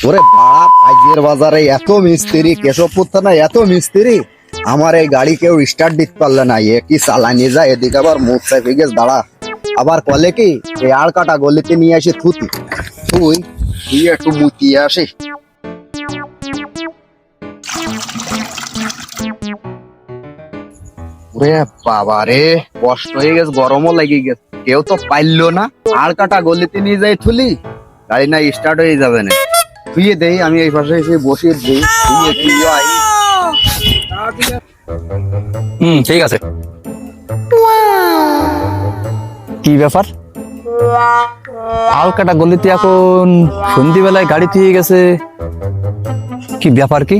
ওরে বাপ, আজকের বাজারে এত মিস্ত্রি, কেশবপুর থানায় এত মিস্ত্রি, আমার এই গাড়ি কেউ স্টার্ট দিতে পারলে না। এ কি চালানি যায়, এদিকে আবার মুখ চাপে গেছে দাঁড়া, আবার কলে কি এই আড় কাটা গলিতে নিয়ে আসি থুতি, তুই একটু মুতিয়ে আসি। ওরে বাবা রে, কষ্ট হয়ে গেছে, গরমও লেগে গেছে, কেউ তো পাইলো না। আড় কাটা গলিতে নিয়ে যাই থুলি, গাড়ি না স্টার্ট হয়ে যাবে না। শুয়ে দেই, আমি এই পাশে এসে বসিয়ে দিই, ঠিক আছে। কি ব্যাপার, আলকাটা গলিতে এখন সন্ধিবেলায় গাড়ি থিয়ে গেছে, কি ব্যাপার? কি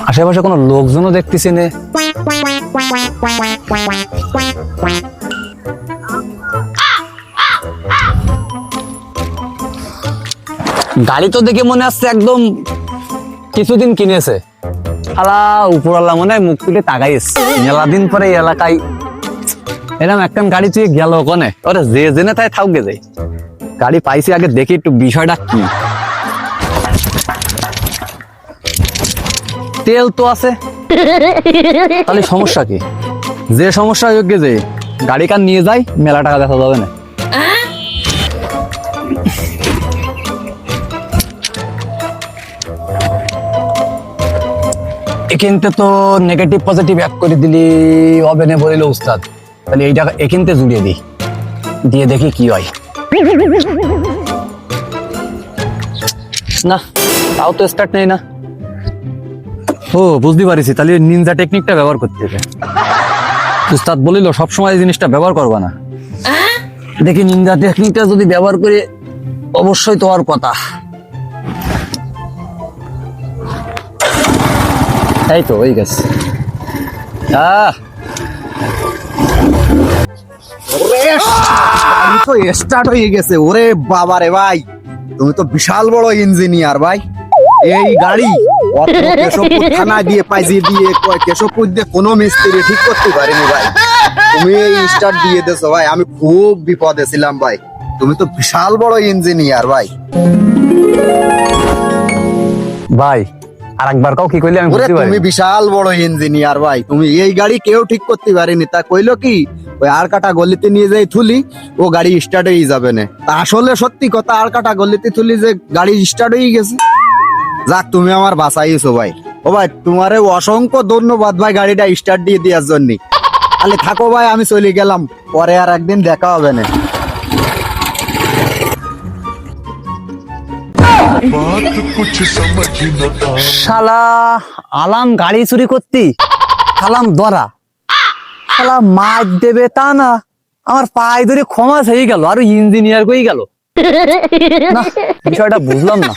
আশেপাশে কোনো লোকজনও দেখতেছি না। গাড়ি তো দেখে মনে হচ্ছে একদম কিছুদিন কিনেছে। আলা উপরাল্লা মনে হয় মুখ তুলে তাকাইছে, মেলা দিন পরে এই এলাকায় এরকম একটা গাড়ি তুই গেল কোনে। ওরে যে জেনে তাই থাকবে যাই, গাড়ি পাইছি, আগে দেখি একটু বিষয়টা কি। তেল তো আছে, তাহলে সমস্যা কি? যে সমস্যা যোগ্য যে গাড়ি কার নিয়ে যাই, মেলা টাকা দেখা যাবে না। এখানতে তো নেগেটিভ পজিটিভ এক করে দিলি হবে না বলিল উস্তাদ, তাহলে এইটা এখানতে জুড়িয়ে দিই, দিয়ে দেখি কি হয়। না, তাও তো স্টার্ট নেই না। ও বুঝতে পারিছি, তাহলে নিনজা টেকনিকটা ব্যবহার করতে হবে। উস্তাদ বলিল সবসময় এই জিনিসটা ব্যবহার করবা না, দেখি নিনজা টেকনিকটা যদি ব্যবহার করে অবশ্যই তো আর কথা। এই তো হয়ে গেছে। গাড়ি তো স্টার্ট হয়ে গেছে। ওরে বাবা রে ভাই, তুমি তো বিশাল বড় ইঞ্জিনিয়ার ভাই। এই গাড়ি কেশবপুর থানা দিয়ে পাইজিয়ে দিয়ে কেশবপুর দিয়ে কোনো মিস্ত্রি ঠিক করতে পারেনি ভাই। তুমি এই স্টার্ট দিয়ে দিছো ভাই, আমি খুব বিপদে ছিলাম ভাই। তুমি তো বিশাল বড় ইঞ্জিনিয়ার ভাই। ভাই আর একবার কাউ কি কইলে আমি বুঝতে পারি। তুমি বিশাল বড় ইঞ্জিনিয়ার ভাই, তুমি এই গাড়ি কেউ ঠিক করতে পারেনি। তা কইলো কি ওই আর কাটা গলিতে নিয়ে যাই থুলি, ও গাড়ি স্টার্ট হয়ে যাবে না। তা আসলে সত্যি কথা, আর কাটা গলিতে থুলি যে গাড়ি স্টার্ট হয়ে গেছে। যাক, তুমি আমার বাঁচাইছো ভাই। ও ভাই, তোমারে অসংখ্য ধন্যবাদ ভাই গাড়িটা স্টার্ট দিয়ে দেওয়ার জন্য। তাহলে থাকো ভাই, আমি চলে গেলাম, পরে আর একদিন দেখা হবে না। শালা আলাম গাড়ি চুরি করতি, আলাম ধরা, শালা মার দেবে তা না, আমার পায়ে ধরে ক্ষমা হয়ে গেল, আর ইঞ্জিনিয়ার কই গেল না, বিষয়টা বুঝলাম না।